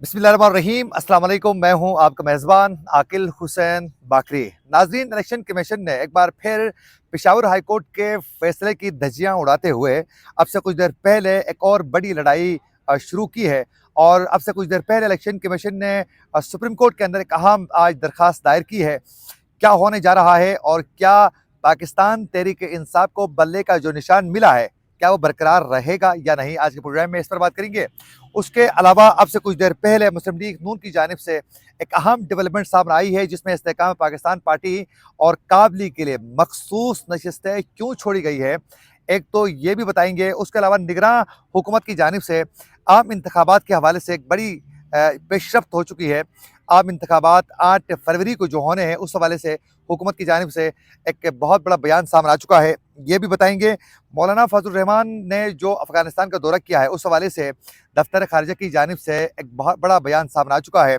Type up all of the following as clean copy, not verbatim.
बिस्मिल्लाहिर्रहमानिर्रहीम। अस्सलाम वालेकुम। मैं हूं आपका मेज़बान आकिल हुसैन बाकरी। नाज़रीन, इलेक्शन कमीशन ने एक बार फिर पेशावर हाई कोर्ट के फैसले की धज्जियां उड़ाते हुए अब से कुछ देर पहले एक और बड़ी लड़ाई शुरू की है। और अब से कुछ देर पहले इलेक्शन कमीशन ने सुप्रीम कोर्ट के अंदर एक अहम आज दरख्वास्त दायर की है। क्या होने जा रहा है और क्या पाकिस्तान तहरीक इंसाफ को बल्ले का जो निशान मिला है, क्या वो बरकरार रहेगा या नहीं, आज के प्रोग्राम में इस पर बात करेंगे। उसके अलावा अब से कुछ देर पहले मुस्लिम लीग नून की जानिब से एक अहम डेवलपमेंट सामने आई है, जिसमें इस्तेकाम पाकिस्तान पार्टी और काब लीग के लिए मखसूस नशिस्तें क्यों छोड़ी गई है, एक तो ये भी बताएंगे। उसके अलावा निगरान हुकूमत की जानिब से आम इंतखाबात के हवाले से एक बड़ी पेशरफ्त हो चुकी है। आम इंतखाबात 8 फरवरी को जो होने हैं, उस हवाले से हुकूमत की जानिब से एक बहुत बड़ा बयान सामने आ चुका है, ये भी बताएंगे। मौलाना फजल रहमान ने जो अफगानिस्तान का दौरा किया है, उस हवाले से दफ्तर खारिजा की जानिब से एक बहुत बड़ा बयान सामने आ चुका है।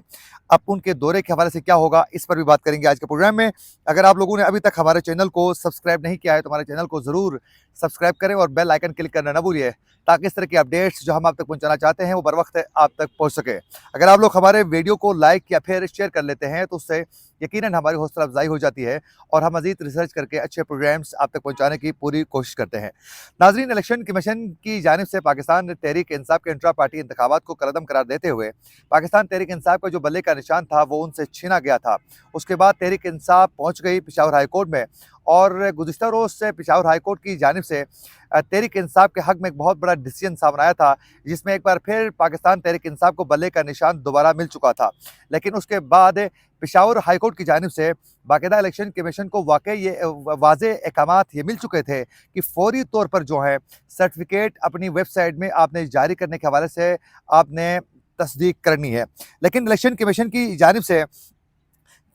अब उनके दौरे के हवाले से क्या होगा, इस पर भी बात करेंगे आज के प्रोग्राम में। अगर आप लोगों ने अभी तक हमारे चैनल को सब्सक्राइब नहीं किया है तो हमारे चैनल को ज़रूर सब्सक्राइब करें और बेल आइकन क्लिक करना ना भूलिए, ताकि इस तरह की अपडेट्स जो हम आप तक पहुंचाना चाहते हैं वो बर वक्त आप तक पहुंच सके। अगर आप लोग हमारे वीडियो को लाइक या फिर शेयर कर लेते हैं तो उससे यकीनन हमारी हौसला अफजाई हो जाती है और हम मज़ीद रिसर्च करके अच्छे प्रोग्राम्स आप तक पहुंचाने की पूरी कोशिश करते हैं। नाज़रीन, इलेक्शन कमीशन की जानिब से पाकिस्तान तहरीक इंसाफ के इंट्रा पार्टी इंतखाबात को कलअदम करार देते हुए पाकिस्तान तहरीक इंसाफ का जो बल्ले का निशान था वो उनसे छीना गया था। उसके बाद तहरीक इंसाफ पहुँच गई पेशावर हाई कोर्ट में और गुज़िश्ता रोज़ से पेशावर हाई कोर्ट की जानिब से तहरीक इंसाफ के हक़ में एक बहुत बड़ा डिसीजन सामने आया था, जिसमें एक बार फिर पाकिस्तान तहरीक इंसाफ को बल्ले का निशान दोबारा मिल चुका था। लेकिन उसके बाद पेशावर हाई कोर्ट की जानिब से बाकायदा इलेक्शन कमीशन को वाकई ये वाज़े अहकामात ये मिल चुके थे कि फौरी तौर पर जो है सर्टिफिकेट अपनी वेबसाइट में आपने जारी करने के हवाले से आपने तस्दीक करनी है। लेकिन इलेक्शन कमीशन की जानिब से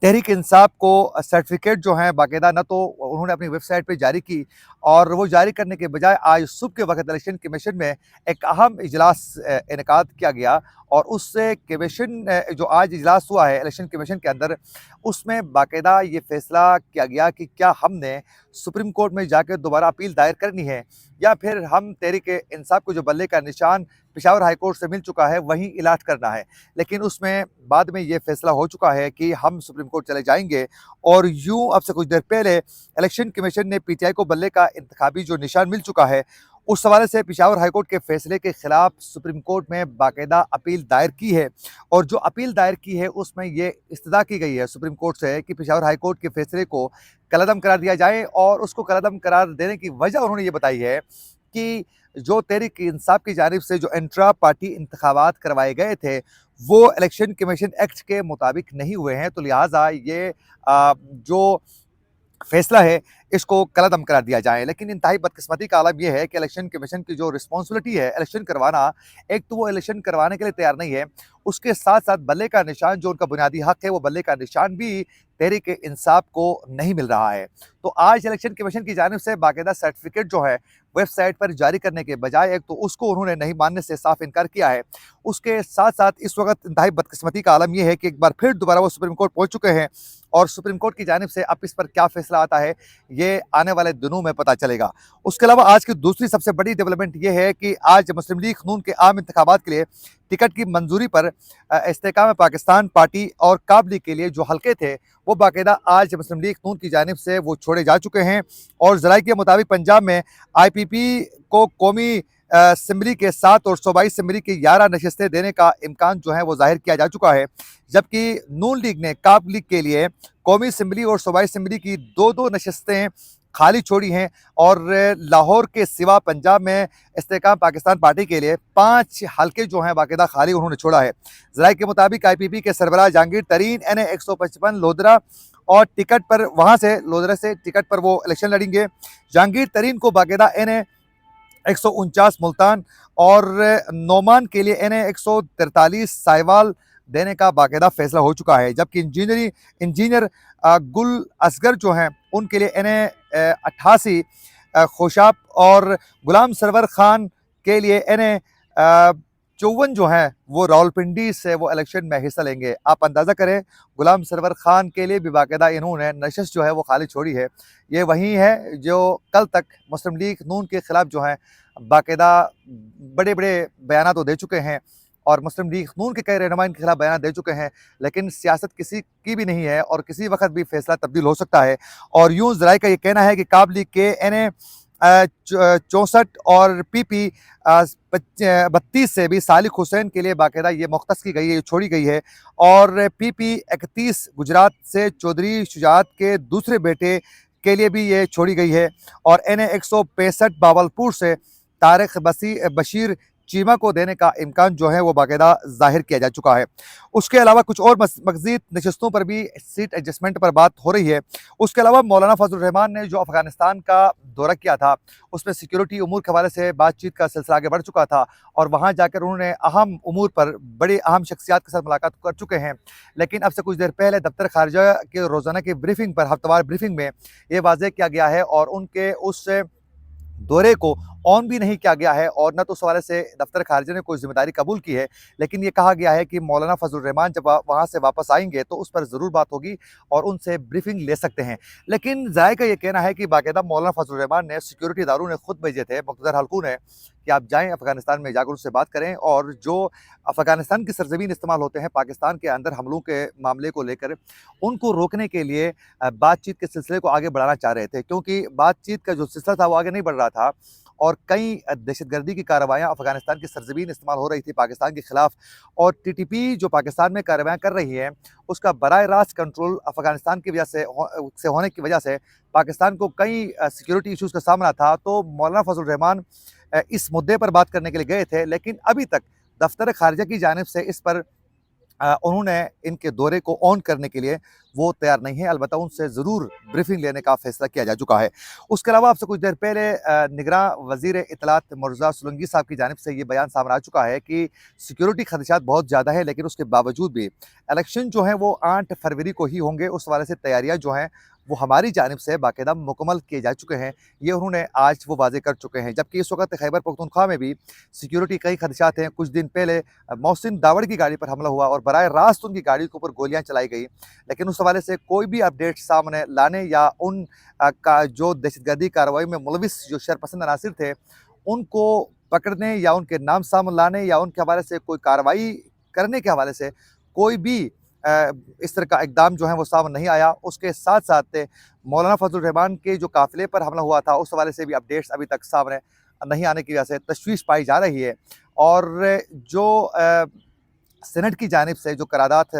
तहरीक इंसाफ को सर्टिफिकेट जो हैं बाकायदा ना तो उन्होंने अपनी वेबसाइट पे जारी की, और वो जारी करने के बजाय आज सुबह के वक्त इलेक्शन कमीशन में एक अहम इजलास इनेकाद किया गया। और उससे कमीशन जो आज इजलास हुआ है इलेक्शन कमीशन के अंदर, उसमें बाकायदा ये फैसला किया गया कि क्या हमने सुप्रीम कोर्ट में जाकर दोबारा अपील दायर करनी है या फिर हम तहरीक इंसाफ को जो बल्ले का निशान पेशावर हाई कोर्ट से मिल चुका है वहीं इलाज करना है। लेकिन उसमें बाद में ये फैसला हो चुका है कि हम सुप्रीम कोर्ट चले जाएंगे। और यूं अब से कुछ देर पहले इलेक्शन कमीशन ने पीटीआई को बल्ले का इंतखाबी जो निशान मिल चुका है, उस हवाले से पेशावर हाई कोर्ट के फैसले के खिलाफ सुप्रीम कोर्ट में बाकायदा अपील दायर की है। और जो अपील दायर की है उसमें ये इस्तदा की गई है सुप्रीम कोर्ट से कि पेशावर हाई कोर्ट के फैसले को कलअदम करार दिया जाए। और उसको कलअदम करार देने की वजह उन्होंने ये बताई है कि जो तहरीक इंसाफ की जानिब से जो इंट्रा पार्टी इंतखाबात करवाए गए थे वो इलेक्शन कमीशन एक्ट के मुताबिक नहीं हुए हैं, तो लिहाजा ये जो फैसला है इसको कलअदम करार दिया जाए। लेकिन इंतहाई बदकिस्मती का आलम यह है कि इलेक्शन कमीशन की जो रिस्पॉन्सिबिलिटी है इलेक्शन करवाना, एक तो वो इलेक्शन करवाने के लिए तैयार नहीं है, उसके साथ साथ बल्ले का निशान जो उनका बुनियादी हक है वो बल्ले का निशान भी तहरीक इंसाफ को नहीं मिल रहा है। तो आज इलेक्शन कमीशन की जानिब से बाकायदा सर्टिफिकेट जो है वेबसाइट पर जारी करने के बजाय एक तो उसको उन्होंने नहीं मानने से साफ इनकार किया है। उसके साथ साथ इस वक्त इंतहाई बदकिस्मती का आलम यह है कि एक बार फिर दोबारा वो सुप्रीम कोर्ट पहुंच चुके हैं और सुप्रीम कोर्ट की जानिब से अब इस पर क्या फैसला आता है ये आने वाले दिनों में पता चलेगा। उसके अलावा आज की दूसरी सबसे बड़ी डेवलपमेंट ये है कि आज मुस्लिम लीग नून के आम इंतखाबात के लिए टिकट की मंजूरी पर इस्तेकाम पाकिस्तान पार्टी और काब लीग के लिए जो हल्के थे वो बाकायदा आज मुस्लिम लीग नून की जानिब से वो छोड़े जा चुके हैं। और ज़राए के मुताबिक पंजाब में IPP को कौमी असम्बली के 7 और सूबाई असम्बली की 11 नशस्तें देने का इम्कान जो है वो जाहिर किया जा चुका है, जबकि नून लीग ने काब लीग के लिए कौमी असम्बली और सूबाई असम्बली की 2-2 नशस्तें खाली छोड़ी हैं। और लाहौर के सिवा पंजाब में इस्तेकाम पाकिस्तान पार्टी के लिए 5 हल्के जो हैं बाकायदा खाली उन्होंने छोड़ा है। ज़राए के मुताबिक IPP के सरबराह जहांगीर तरीन NA 155 लोधरा और टिकट पर वहाँ से लोधरा से टिकट पर वो इलेक्शन लड़ेंगे। जहांगीर तरीन को बाकायदा NA 149 मुल्तान और नोमान के लिए NA 143 साहिवाल देने का बाकायदा फैसला हो चुका है, जबकि इंजीनियर गुल असगर जो हैं उनके लिए NA 88 खोशाब और गुलाम सरवर खान के लिए NA 54 जो हैं वो रावलपिंडी से वो इलेक्शन में हिस्सा लेंगे। आप अंदाज़ा करें, गुलाम सरवर खान के लिए भी बाकायदा इन्होंने नशस्त जो है वो खाली छोड़ी है। ये वही है जो कल तक मुस्लिम लीग नून के ख़िलाफ़ जो है बाकायदा बड़े बड़े बयान तो दे चुके हैं اور مسلم لیگ نون کے کئی رہنما ان کے خلاف بیان دے چکے ہیں، لیکن سیاست کسی کی بھی نہیں ہے اور کسی وقت بھی فیصلہ تبدیل ہو سکتا ہے۔ اور یوں ذرائع کا یہ کہنا ہے کہ کاب لیگ کے این 64 اور پی پی 32 سے بھی صالح حسین کے لیے باقاعدہ یہ مختص کی گئی ہے، یہ چھوڑی گئی ہے، اور پی پی 31 گجرات سے چودھری شجاعت کے دوسرے بیٹے کے لیے بھی یہ چھوڑی گئی ہے، اور این 165 باولپور سے طارق بشیر چیمہ کو دینے کا امکان جو ہے وہ باقاعدہ ظاہر کیا جا چکا ہے۔ اس کے علاوہ کچھ اور مزید نشستوں پر بھی سیٹ ایڈجسٹمنٹ پر بات ہو رہی ہے۔ اس کے علاوہ مولانا فضل الرحمان نے جو افغانستان کا دورہ کیا تھا، اس میں سیکیورٹی امور کے حوالے سے بات چیت کا سلسلہ آگے بڑھ چکا تھا، اور وہاں جا کر انہوں نے اہم امور پر بڑی اہم شخصیات کے ساتھ ملاقات کر چکے ہیں۔ لیکن اب سے کچھ دیر پہلے دفتر خارجہ کے روزانہ کی بریفنگ پر، ہفتہ وار بریفنگ میں یہ واضح کیا گیا ہے، اور ان کے اس دورے کو آن بھی نہیں کیا گیا ہے، اور نہ تو اس حوالے سے دفتر خارجہ نے کوئی ذمہ داری قبول کی ہے، لیکن یہ کہا گیا ہے کہ مولانا فضل الرحمان جب وہاں سے واپس آئیں گے تو اس پر ضرور بات ہوگی اور ان سے بریفنگ لے سکتے ہیں۔ لیکن ذائقہ یہ کہنا ہے کہ باقاعدہ مولانا فضل الرحمان نے سیکیورٹی اداروں نے خود بھیجے تھے، مقتدر حلقوں نے، کہ آپ جائیں افغانستان میں، جا کر ان سے بات کریں، اور جو افغانستان کی سرزمین استعمال ہوتے ہیں پاکستان کے اندر حملوں کے معاملے کو لے کر، ان کو روکنے کے لیے بات چیت کے سلسلے کو آگے بڑھانا چاہ رہے تھے، کیونکہ بات چیت کا جو سلسلہ تھا وہ آگے نہیں بڑھ رہا تھا، اور کئی دہشت گردی کی کارروائیاں افغانستان کی سرزمین استعمال ہو رہی تھی پاکستان کے خلاف، اور ٹی ٹی پی جو پاکستان میں کارروائیاں کر رہی ہے اس کا براہ راست کنٹرول افغانستان کی وجہ سے ہونے کی وجہ سے پاکستان کو کئی سیکیورٹی ایشوز کا سامنا تھا۔ تو مولانا فضل الرحمان اس مدعے پر بات کرنے کے لیے گئے تھے، لیکن ابھی تک دفتر خارجہ کی جانب سے اس پر انہوں نے ان کے دورے کو آن کرنے کے لیے وہ تیار نہیں ہے، البتہ ان سے ضرور بریفنگ لینے کا فیصلہ کیا جا چکا ہے۔ اس کے علاوہ اب سے کچھ دیر پہلے نگراں وزیر اطلاعات مرتضیٰ سولنگی صاحب کی جانب سے یہ بیان سامنے آ چکا ہے کہ سیکیورٹی خدشات بہت زیادہ ہے، لیکن اس کے باوجود بھی الیکشن جو ہیں وہ 8 فروری کو ہی ہوں گے، اس حوالے سے تیاریاں جو ہیں وہ ہماری جانب سے باقاعدہ مکمل کیے جا چکے ہیں، یہ انہوں نے آج وہ واضح کر چکے ہیں۔ جبکہ اس وقت خیبر پختونخوا میں بھی سیکیورٹی کئی خدشات ہیں۔ کچھ دن پہلے محسن داوڑ کی گاڑی پر حملہ ہوا اور براہ راست ان کی گاڑی کے اوپر گولیاں چلائی گئی، لیکن اس حوالے سے کوئی بھی اپڈیٹ سامنے لانے یا ان کا جو دہشت گردی کارروائی میں ملوث جو شرپسند عناصر تھے ان کو پکڑنے یا ان کے نام سامنے لانے یا ان کے حوالے سے کوئی کارروائی کرنے کے حوالے سے کوئی بھی اس طرح کا اقدام جو ہے وہ سامنے نہیں آیا۔ اس کے ساتھ ساتھ مولانا فضل الرحمان کے جو قافلے پر حملہ ہوا تھا اس حوالے سے بھی اپڈیٹس ابھی تک سامنے نہیں آنے کی وجہ سے تشویش پائی جا رہی ہے، اور جو سینٹ کی جانب سے جو قرارداد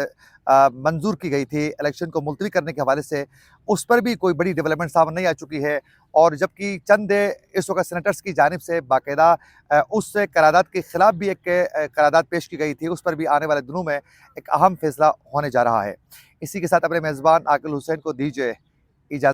منظور کی گئی تھی الیکشن کو ملتوی کرنے کے حوالے سے، اس پر بھی کوئی بڑی ڈیولپمنٹ سامنے نہیں آ چکی ہے، اور جبکہ چند اس وقت سینیٹرز کی جانب سے باقاعدہ اس قرارداد کے خلاف بھی ایک قرارداد پیش کی گئی تھی، اس پر بھی آنے والے دنوں میں ایک اہم فیصلہ ہونے جا رہا ہے۔ اسی کے ساتھ اپنے میزبان عاقل حسین کو دیجیے